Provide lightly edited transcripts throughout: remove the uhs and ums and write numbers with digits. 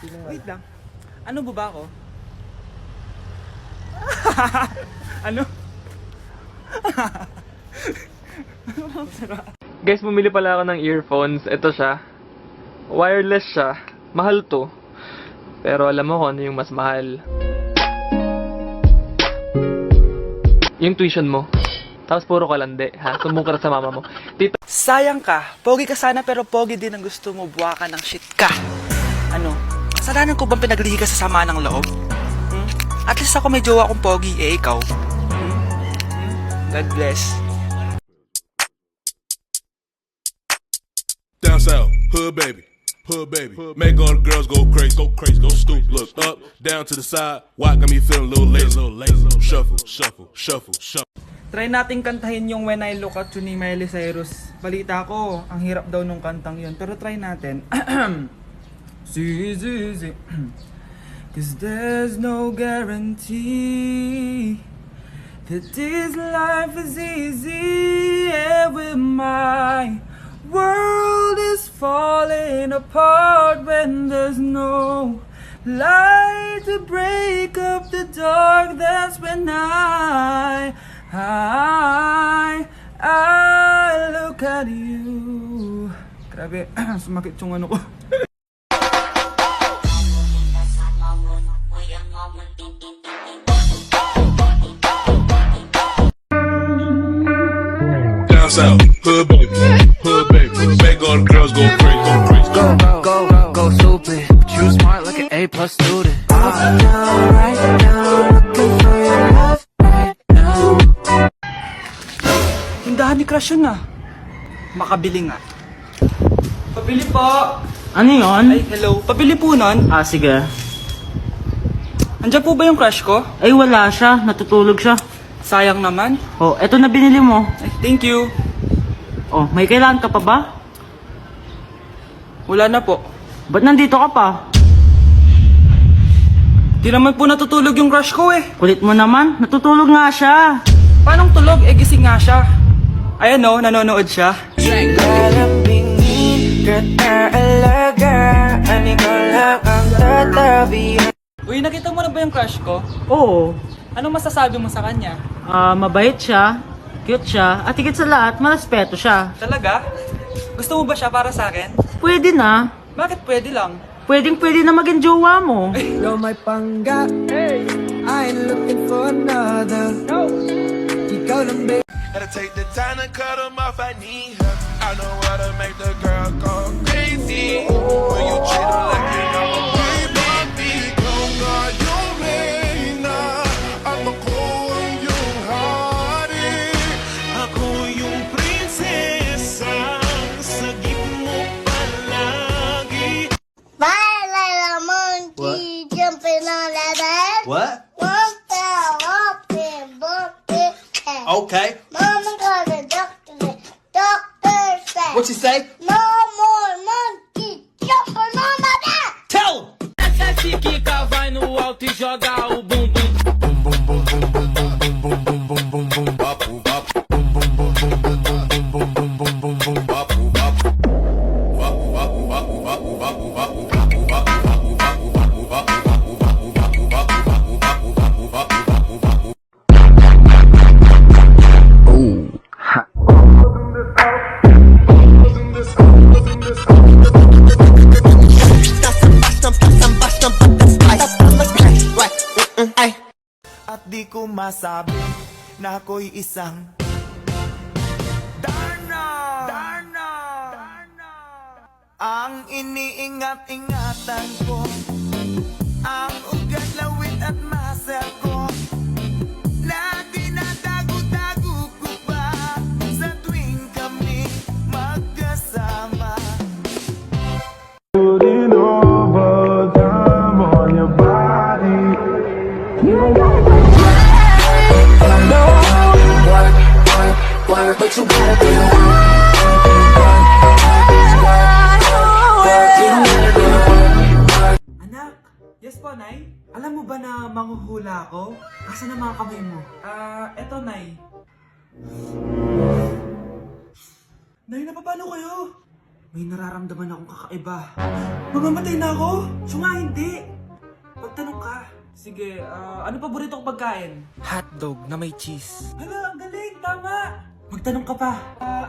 Wait lang. Ano ba ako? Ano? Guys, bumili pala ako ng earphones. Ito siya. Wireless siya. Mahal to. Pero alam mo kung ano yung mas mahal. Yung tuition mo. Tapos puro kalande, ha? Sumbong ka na sa mama mo. Tito. Sayang ka. Pogi ka sana pero pogi din ang gusto mo. Buwa ka ng shit ka. Ano? Kasalanan ko bang pinaglihi ka sa sama ng loob? At least ako may jowa kong pogi. Eh, ikaw? God bless. Down south, hood baby, make all the girls go crazy, go stupid. Look up, down to the side, why got me feeling a little lazy, shuffle. Try nating kantahin yung When I Look At You ni Miley Cyrus. Balita ko, ang hirap daw nung kantang yun. Pero try natin. See. Cause there's no guarantee that this life is easy. And with my world is falling apart when there's no light to break up the dark. That's when I look at you. Grabe, sumakit yung ano ko. Down south, hood baby, make all the girls go crazy, Go stupid, but you smart like an A+ student. Right now, looking for your love right now. Tindahan ni Crush yun ah. Makabili nga. Pabili po. Ano yun? Ay, hello. Pabili po nun. Ah, sige. Andiyan po ba yung crush ko? Ay, wala siya. Natutulog siya. Sayang naman. Oh, eto na binili mo. Ay, thank you. Oh, may kailangan ka pa ba? Wala na po. Ba't nandito ka pa? Di naman po natutulog yung crush ko eh. Kulit mo naman. Natutulog nga siya. Paanong tulog? Eh, gising nga siya. Ayan o, nanonood siya. Uy, nakita mo na ba yung crush ko? Oo. Anong masasabi mo sa kanya? Mabait siya. Cute siya. At higit sa lahat, marespeto siya. Talaga? Gusto mo ba siya para sa akin? Pwede na. Bakit pwede lang? Pwedeng-pwede na maging jowa mo. You're my pangga. I ain't looking for another. No. Ikaw lang, babe. Gotta take the time to cut them off, I need her. I know how to make the girl go crazy. When you treat her like you know a baby. Ikaw nga yung reyna, at ako ang yung hari. Ako yung prinsesa, sagip mo palagi. Little monkey jumping on that bed. What? One fell off and bumped his head. Okay. Mama called the doctor. Doctor said, What you say? no more monkey jumping on my bed. Tell him! Essa chiquica vai no alto e joga o bumbum. At di ko masabi na ako'y isang Darna! Ang iniingat-ingatan ko, ang ugat, lawit at muscle ko, na dinadago-dago ko pa sa tuwing kami magkasama. Putting overtime on your body. Work, but you gotta do Anak, yes po, Nay? Alam mo ba na manghuhula ako? Asa na mga kamay mo? Eto, Nay. Nay, napapalo kayo? May nararamdaman akong kakaiba. Mamamatay na ako? Siya nga hindi. Magtanong ka. Sige, ano paborito kong pagkain? Hotdog na may cheese. Hala, ang galing! Tama! Magtanong ka pa.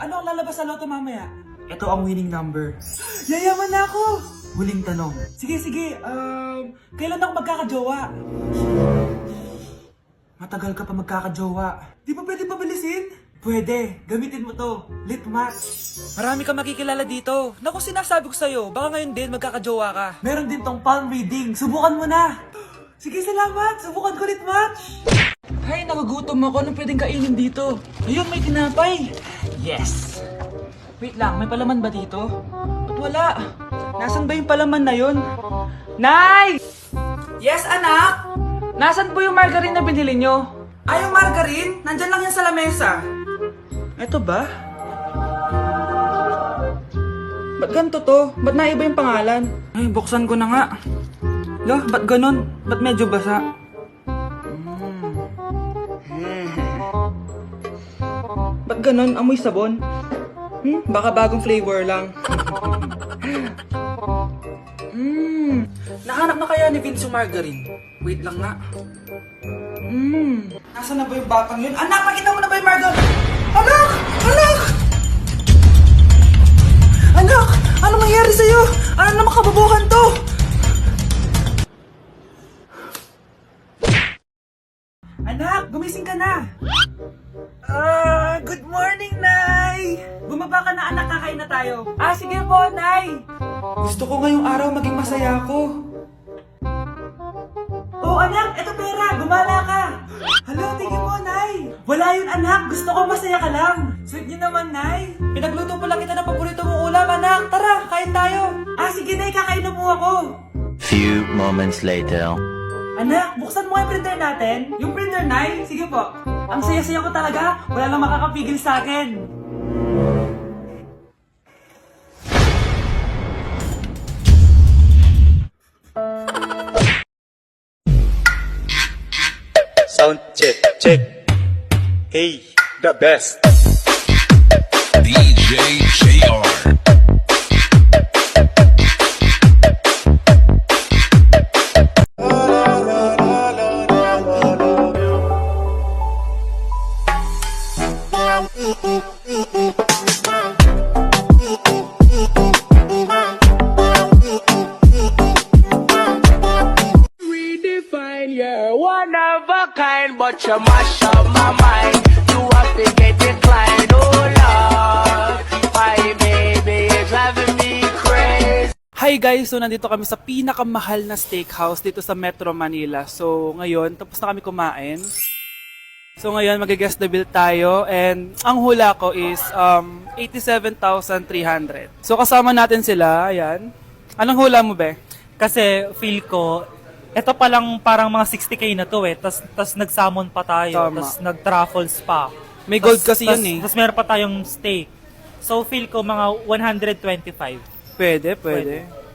Ano ang lalabas sa loto mamaya? Ito ang winning number. Yayaman na ako! Huling tanong. Sige, kailan ako magkakajowa? Matagal ka pa magkakajowa. Di ba pwede pabilisin? Pwede. Gamitin mo to. Lit match. Marami kang makikilala dito. Naku, sinasabi ko sa'yo, baka ngayon din magkakajowa ka. Meron din tong palm reading. Subukan mo na. Sige, salamat. Subukan ko lit match. Ay, nagugutom ako. Anong pwedeng kainin dito? Ayun, may tinapay. Yes. Wait lang, may palaman ba dito? Ba't wala? Nasaan ba yung palaman na yun? Nay! Yes, anak? Nasaan po yung margarine na binili nyo? Ay, yung margarine? Nandyan lang yan sa lamesa. Eto ba? Ba't ganito to? Ba't naiba yung pangalan? Ay, buksan ko na nga. Lo, ba't ganun? Ba't medyo basa? Ba't ganun? Amoy sabon? Baka bagong flavor lang. Nahanap na kaya ni Vince yung margarine? Wait lang nga. Nasaan na ba yung batang yun? Anak, nakita mo na ba yung margarine? Anak! Anak! Anak! Ano mangyari sa'yo? Ano naman kababuhan to? Anak, gumising ka na! Good morning, Nay! Bumaba ka na, anak, kakain na tayo. Sige po, Nay! Gusto ko ngayong araw maging masaya ako. Oh, anak, eto pera, gumala ka! Hala, tingin mo, Nay! Wala yun, anak, gusto ko masaya ka lang. Sweet niyo naman, Nay. Pinagluto po lang kita ng paborito mong ulam, anak. Tara, kain tayo. Sige, Nay, kakain na po ako. Few moments later. Anak, buksan mo yung printer natin. Yung printer, Nay? Sige po. Ang saya-saya ko talaga. Wala lang makakapigil sa akin. Sound check, check. Hey, the best. DJ JR. One of a kind, but you mash up my mind. You have to get declined, oh Lord. My baby is driving me crazy. Hi guys! So nandito kami sa pinakamahal na steakhouse dito sa Metro Manila. So ngayon, tapos na kami kumain. So ngayon, mag-guess the bill tayo. And ang hula ko is 87,300. So kasama natin sila. Ayan. Anong hula mo, be? Kasi feel ko, eto pa lang parang mga 60k na to eh. Tas nag-salmon pa tayo. Tama. Tas nag-truffles pa. May gold kasi yun eh. Tas meron pa tayong steak. So feel ko mga 125. Pwede.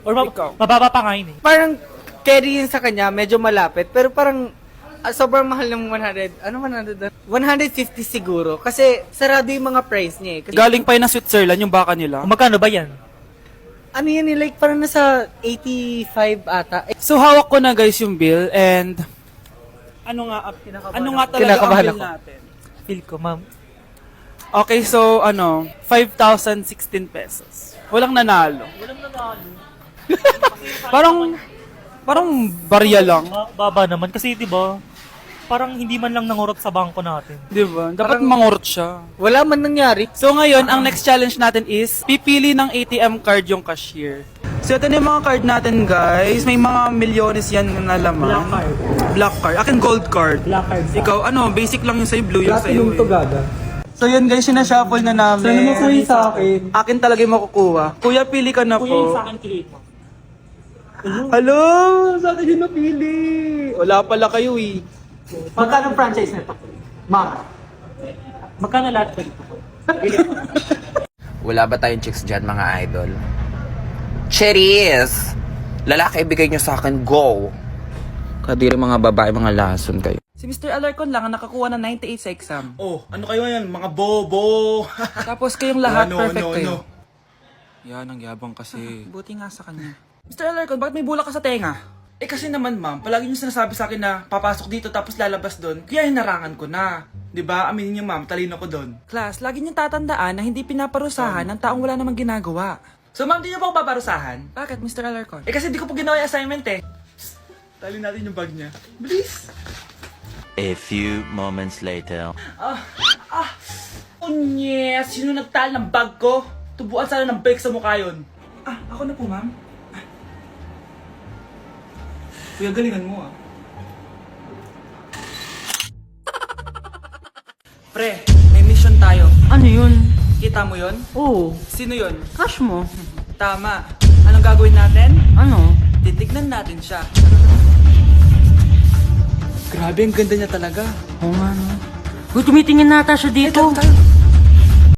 Or Ikaw. mababa pa nga yun eh. Parang carry yun sa kanya, medyo malapit. Pero parang sobrang mahal ng 100. Ano 100? 150 siguro. Kasi sarado yung mga price niya eh. Kasi, Galing pa yun ng Switzerland yung baka nila. Magkano ba yan? ano yan eh, like parang nasa 85 ata. So hawak ko na guys yung bill and ano nga talaga ang Kinakabahan bill ako. natin? Feel ko, ma'am. Okay, so 5,016 pesos. Walang nanalo. Parang barya lang. Baba naman kasi 'di ba? Parang hindi man lang nangurot sa bangko natin. Di ba? Dapat mangurot siya. Wala man nangyari. So ngayon, ang next challenge natin is pipili ng ATM card yung cashier. So ito na yung mga card natin guys. May mga milyones yan na laman. Black card. Black card. Akin gold card. Black card. Ikaw, basic lang yung sa'yo, blue yung sa'yo. So yun guys, sinashuffle na namin. Sana mo sa akin. Akin talaga yung makukuha. Kuya, pili ka na Kuya, yung po. sa akin kilit mo. Hello! Sa akin yung napili. Wala pala kayo eh. Magkano franchise nito? Ma'am. Magkano lahat ba dito? Wala ba tayong chicks dyan, mga idol? Cherries! Lalaki, ibigay nyo sa akin, go! Kadiri mga babae, mga lason kayo. Si Mr. Alarcon lang ang nakakuha ng 98 sa exam. Oh, ano kayo yan? Mga bobo! Tapos kayong lahat No, perfect no, kayo. no. Yan, ang yabang kasi. Buti nga sa kanya. Mr. Alarcon, bakit may bulak ka sa tenga? Eh kasi naman ma'am, palagi niyo sinasabi sa akin na papasok dito tapos lalabas doon, kaya hinarangan ko na. 'Di ba? Aminin niyo ma'am, talino ko doon. Class, lagi niyong tatandaan na hindi pinaparusahan ng taong wala namang ginagawa. So ma'am, di niyo ba ako paparusahan? Bakit, Mr. Alarcon? Eh kasi di ko po ginawa yung assignment eh. Tali natin yung bag niya. Bilis! A few moments later. Unyes! Sino nagtal ng bag ko? Tubuan sana ng bike sa mukha yun. Ako na po, ma'am. Kuya, galingan mo Pre, may mission tayo. Ano yun? Kita mo yun? Oo, Sino yun? crush mo. Tama. Anong gagawin natin? Ano? Titignan natin siya. Grabe, ang ganda niya talaga. Oo nga no. Uy, tumitingin nata siya dito. Tayo.